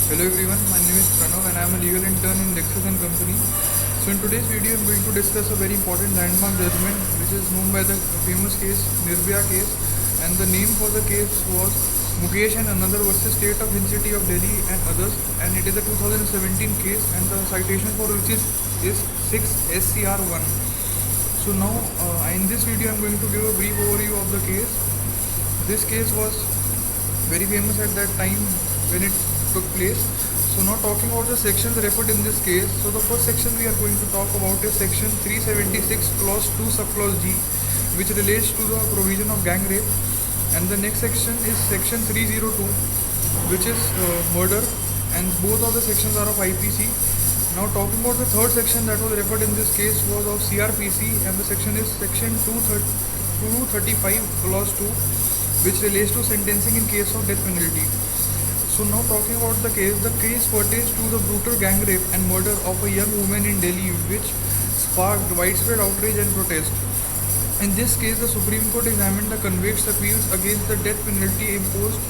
Hello everyone, my name is Pranav and I am a legal intern in Lexus and Company. So in today's video I am going to discuss a very important landmark judgment which is known by the famous case Nirbhaya case, and the name for the case was Mukesh and another versus State of City of Delhi and others, and it is a 2017 case and the citation for which is 6 SCR1. So now in this video I am going to give a brief overview of the case. This case was very famous at that time when it took place. So now talking about the sections referred in this case. So the first section we are going to talk about is section 376 clause 2 subclause G, which relates to the provision of gang rape, and the next section is section 302, which is murder, and both of the sections are of IPC. Now talking about the third section that was referred in this case was of CRPC, and the section is section 235 clause 2, which relates to sentencing in case of death penalty. So now talking about the case pertains to the brutal gang rape and murder of a young woman in Delhi, which sparked widespread outrage and protest. In this case, the Supreme Court examined the convicts' appeals against the death penalty imposed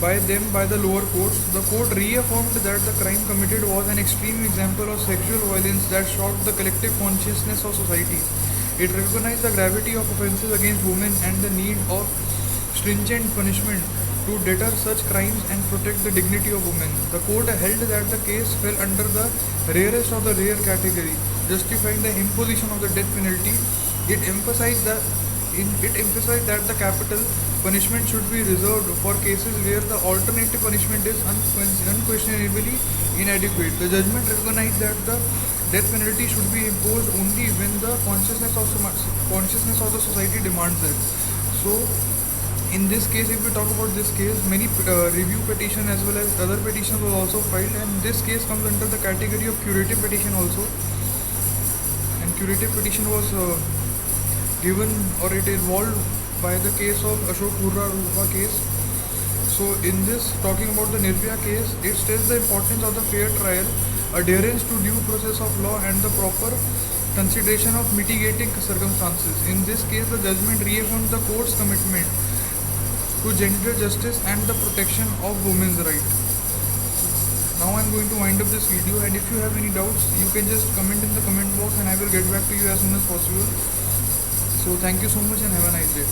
by them by the lower courts. The court reaffirmed that the crime committed was an extreme example of sexual violence that shocked the collective consciousness of society. It recognized the gravity of offences against women and the need of stringent punishment to deter such crimes and protect the dignity of women. The court held that the case fell under the rarest of the rare category, justifying the imposition of the death penalty. It emphasized that the capital punishment should be reserved for cases where the alternative punishment is unquestionably inadequate. The judgment recognized that the death penalty should be imposed only when the consciousness of the society demands it. So in this case, if we talk about this case, many review petition as well as other petitions was also filed, and this case comes under the category of curative petition also. And curative petition was given, or it involved by the case of Ashok Hurra Rupa case. So in this, talking about the Nirbhaya case, it states the importance of the fair trial, adherence to due process of law, and the proper consideration of mitigating circumstances. In this case, the judgment reaffirmed the court's commitment to gender justice and the protection of women's rights. Now I am going to wind up this video, and if you have any doubts, you can just comment in the comment box and I will get back to you as soon as possible. So thank you so much and have a nice day.